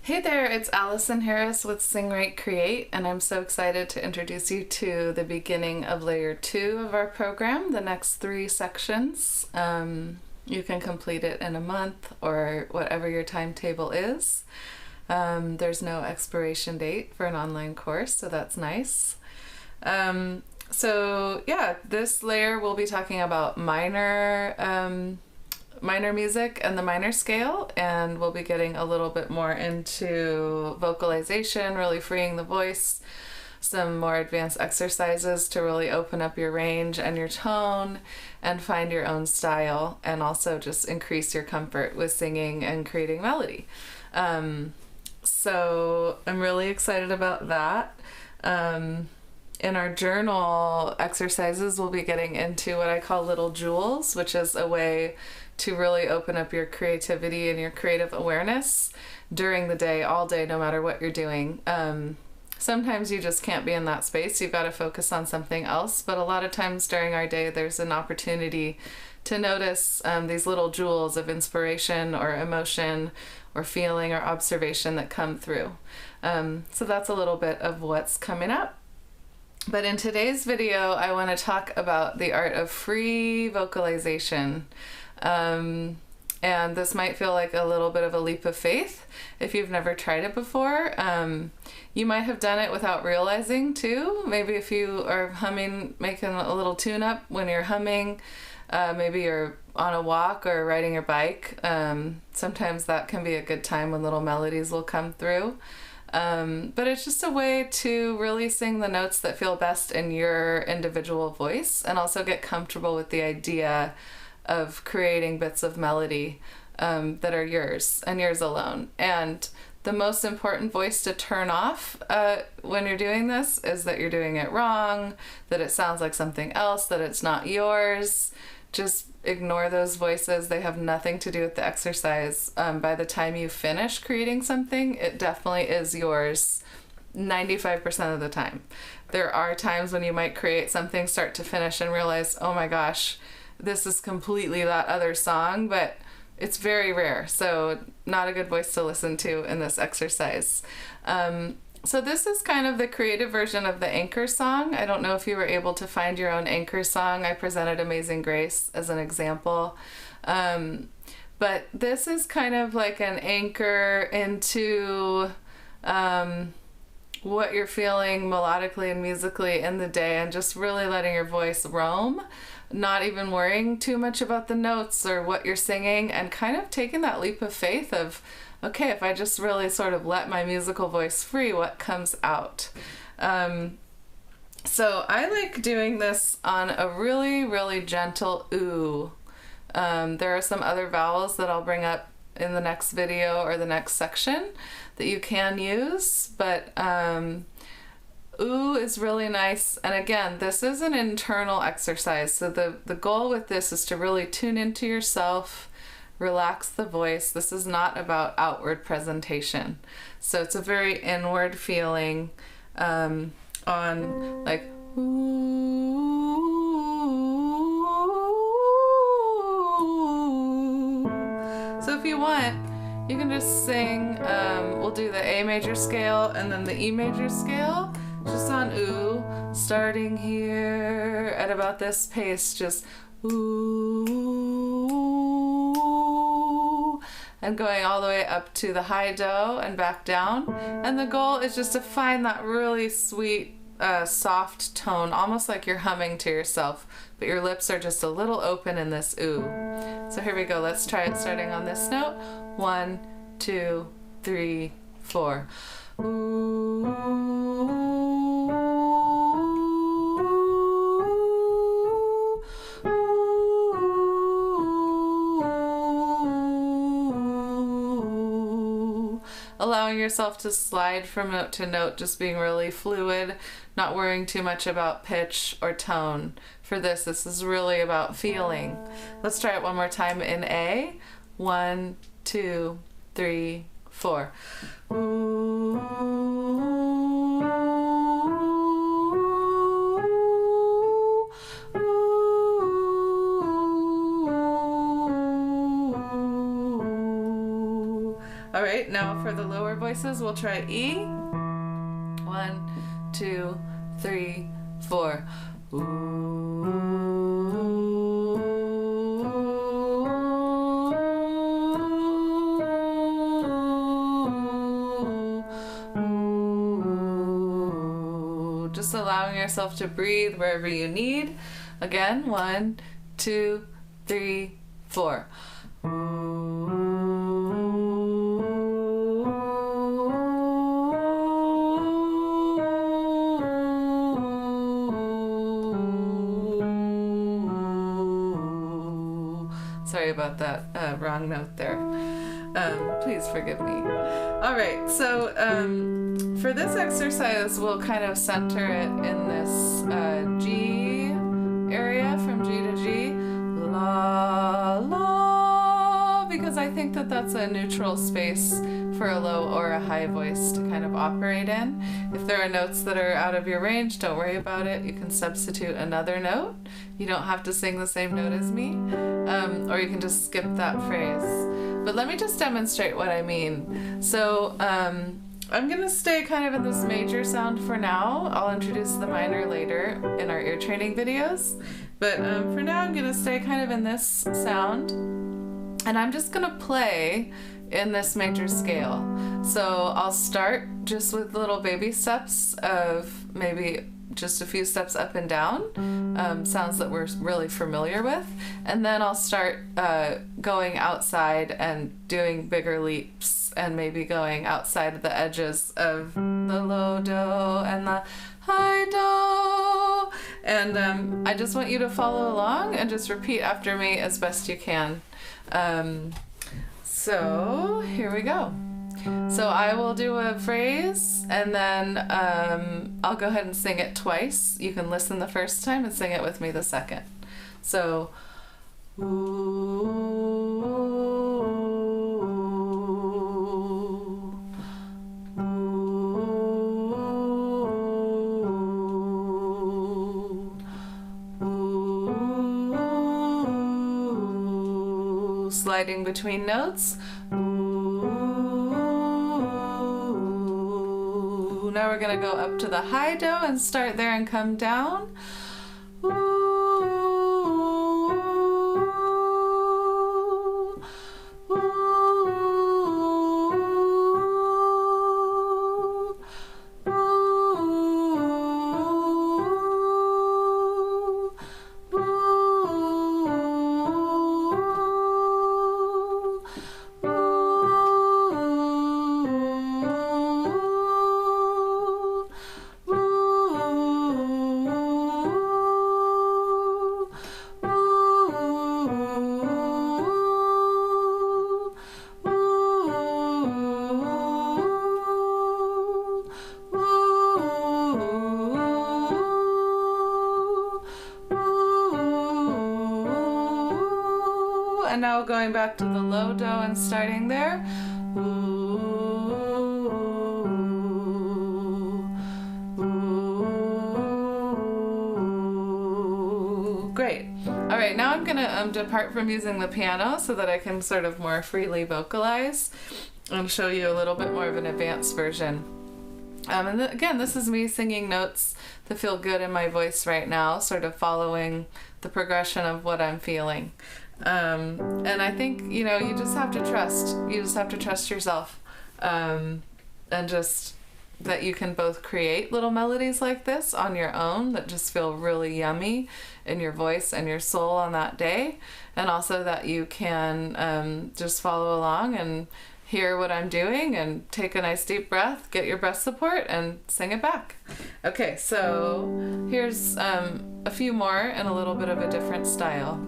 Hey there, it's Allison Harris with Sing Write Create, and I'm so excited to introduce you to the beginning of layer 2 of our program, the next 3 sections. You can complete it in a month or whatever your timetable is. There's no expiration date for an online course, so that's nice. This layer we'll be talking about minor music and the minor scale, and we'll be getting a little bit more into vocalization, really freeing the voice, some more advanced exercises to really open up your range and your tone and find your own style, and also just increase your comfort with singing and creating melody. So I'm really excited about that. In our journal exercises, we'll be getting into what I call little jewels, which is a way to really open up your creativity and your creative awareness during the day, all day, no matter what you're doing. Sometimes you just can't be in that space. You've got to focus on something else. But a lot of times during our day, there's an opportunity to notice these little jewels of inspiration or emotion or feeling or observation that come through. So that's a little bit of what's coming up. But in today's video, I want to talk about the art of free vocalization. And this might feel like a little bit of a leap of faith if you've never tried it before. You might have done it without realizing too. Maybe if you are humming, making a little tune-up when you're humming, maybe you're on a walk or riding your bike. Sometimes that can be a good time when little melodies will come through. But it's just a way to really sing the notes that feel best in your individual voice, and also get comfortable with the idea of creating bits of melody that are yours and yours alone. And the most important voice to turn off when you're doing this is that you're doing it wrong, that it sounds like something else, that it's not yours. Just ignore those voices. They have nothing to do with the exercise. By the time you finish creating something, it definitely is yours 95% of the time. There are times when you might create something start to finish and realize, oh my gosh, this is completely that other song, but it's very rare. So not a good voice to listen to in this exercise. So this is kind of the creative version of the anchor song. I don't know if you were able to find your own anchor song. I presented Amazing Grace as an example. But this is kind of like an anchor into what you're feeling melodically and musically in the day, and just really letting your voice roam, not even worrying too much about the notes or what you're singing, and kind of taking that leap of faith of, okay, if I just really sort of let my musical voice free, what comes out? So I like doing this on a really, really gentle ooh. There are some other vowels that I'll bring up in the next video or the next section that you can use, but ooh is really nice. And again, this is an internal exercise. So the goal with this is to really tune into yourself, relax the voice. This is not about outward presentation. So it's a very inward feeling on like ooh. So if you want, you can just sing, we'll do the A major scale and then the E major scale, just on ooh, starting here at about this pace, just ooh, and going all the way up to the high do and back down. And the goal is just to find that really sweet, soft tone, almost like you're humming to yourself, but your lips are just a little open in this ooh. So here we go. Let's try it starting on this note. 1, 2, 3, 4. Allowing yourself to slide from note to note, just being really fluid, not worrying too much about pitch or tone. For this is really about feeling. Let's try it one more time in A. 1, 2, 3, 4. All right, now for the lower voices, we'll try E. 1, 2, 3, 4. Just allowing yourself to breathe wherever you need. Again, 1, 2, 3, 4. Sorry about that wrong note there. Please forgive me. All right, so for this exercise, we'll kind of center it in this G area, from G to G. La, la, because I think that that's a neutral space for a low or a high voice to kind of operate in. If there are notes that are out of your range, don't worry about it. You can substitute another note. You don't have to sing the same note as me, or you can just skip that phrase. But let me just demonstrate what I mean. So I'm going to stay kind of in this major sound for now. I'll introduce the minor later in our ear training videos. But for now, I'm going to stay kind of in this sound. And I'm just going to play in this major scale. So I'll start just with little baby steps of maybe just a few steps up and down, sounds that we're really familiar with. And then I'll start going outside and doing bigger leaps and maybe going outside of the edges of the low do and the high do. And I just want you to follow along and just repeat after me as best you can. So here we go. So I will do a phrase and then I'll go ahead and sing it twice. You can listen the first time and sing it with me the second. So, sliding between notes. Now we're going to go up to the high do and start there and come down. And now going back to the low do and starting there. Great. All right, now I'm gonna depart from using the piano so that I can sort of more freely vocalize and show you a little bit more of an advanced version. And again, this is me singing notes that feel good in my voice right now, sort of following the progression of what I'm feeling. And I think, you just have to trust. You just have to trust yourself. And just that you can both create little melodies like this on your own that just feel really yummy in your voice and your soul on that day. And also that you can just follow along and hear what I'm doing and take a nice deep breath, get your breath support, and sing it back. Okay, so here's a few more in a little bit of a different style.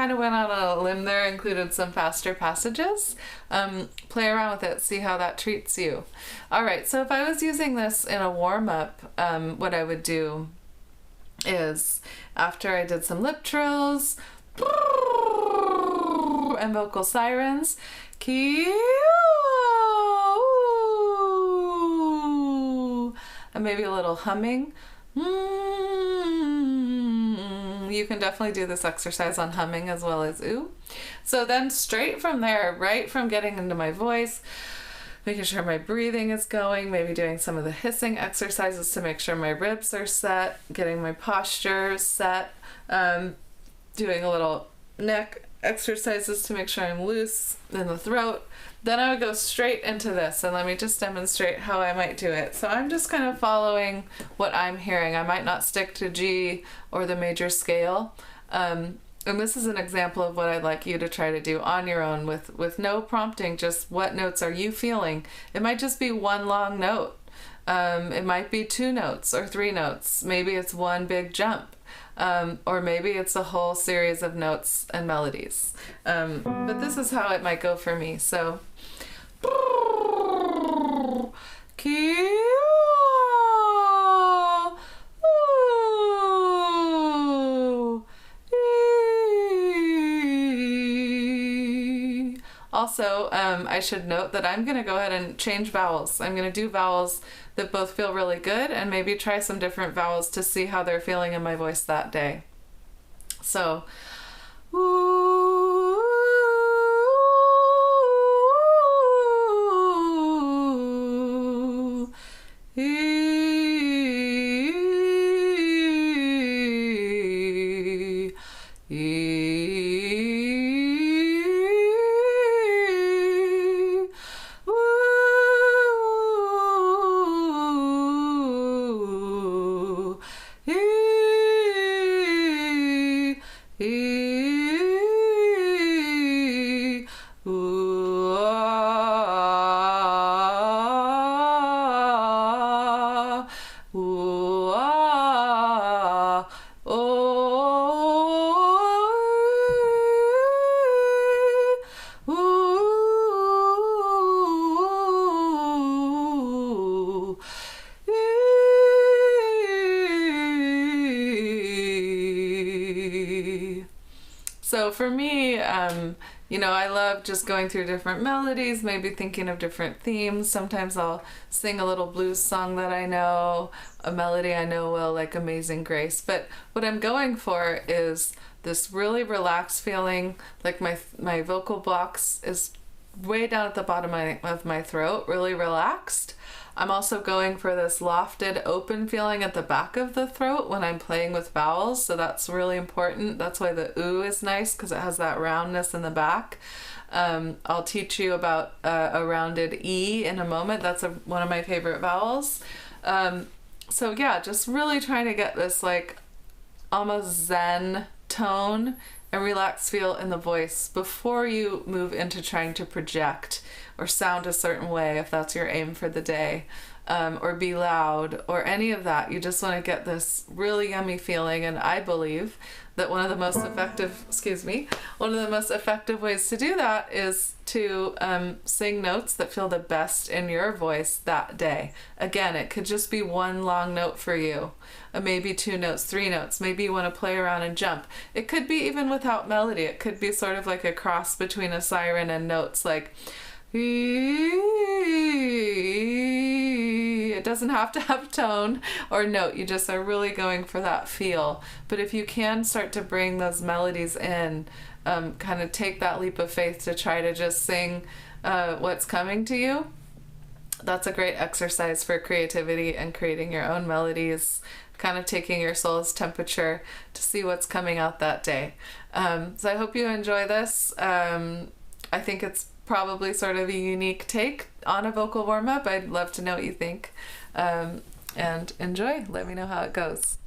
kind of went out on a limb there, included some faster passages. Play around with it, see how that treats you. All right, so if I was using this in a warm-up, what I would do is, after I did some lip trills and vocal sirens, and maybe a little humming. You can definitely do this exercise on humming as well as ooh. So then straight from there, right from getting into my voice, making sure my breathing is going, maybe doing some of the hissing exercises to make sure my ribs are set, getting my posture set, doing a little neck exercises to make sure I'm loose in the throat. Then I would go straight into this, and let me just demonstrate how I might do it. So I'm just kind of following what I'm hearing. I might not stick to G or the major scale. And this is an example of what I'd like you to try to do on your own with no prompting, just what notes are you feeling. It might just be one long note. It might be 2 notes or 3 notes. Maybe it's one big jump. Or maybe it's a whole series of notes and melodies. But this is how it might go for me. So, also, I should note that I'm going to go ahead and change vowels. I'm going to do vowels that both feel really good, and maybe try some different vowels to see how they're feeling in my voice that day. So, So for me, you know, I love just going through different melodies, maybe thinking of different themes. Sometimes I'll sing a little blues song that I know, a melody I know well, like Amazing Grace. But what I'm going for is this really relaxed feeling, like my vocal box is way down at the bottom of my throat, really relaxed. I'm also going for this lofted, open feeling at the back of the throat when I'm playing with vowels, so that's really important. That's why the ooh is nice, because it has that roundness in the back. I'll teach you about a rounded E in a moment. That's one of my favorite vowels. So yeah, just really trying to get this like almost zen tone and relaxed feel in the voice before you move into trying to project or sound a certain way, if that's your aim for the day, or be loud or any of that. You just want to get this really yummy feeling, and I believe that one of the most effective ways to do that is to sing notes that feel the best in your voice that day. Again, it could just be one long note for you, maybe 2 notes, 3 notes. Maybe you want to play around and jump. It could be even without melody. It could be sort of like a cross between a siren and notes, like it doesn't have to have tone or note. You just are really going for that feel. But if you can start to bring those melodies in, kind of take that leap of faith to try to just sing what's coming to you, that's a great exercise for creativity and creating your own melodies, kind of taking your soul's temperature to see what's coming out that day. So I hope you enjoy this. I think it's probably sort of a unique take on a vocal warm-up. I'd love to know what you think. And enjoy. Let me know how it goes.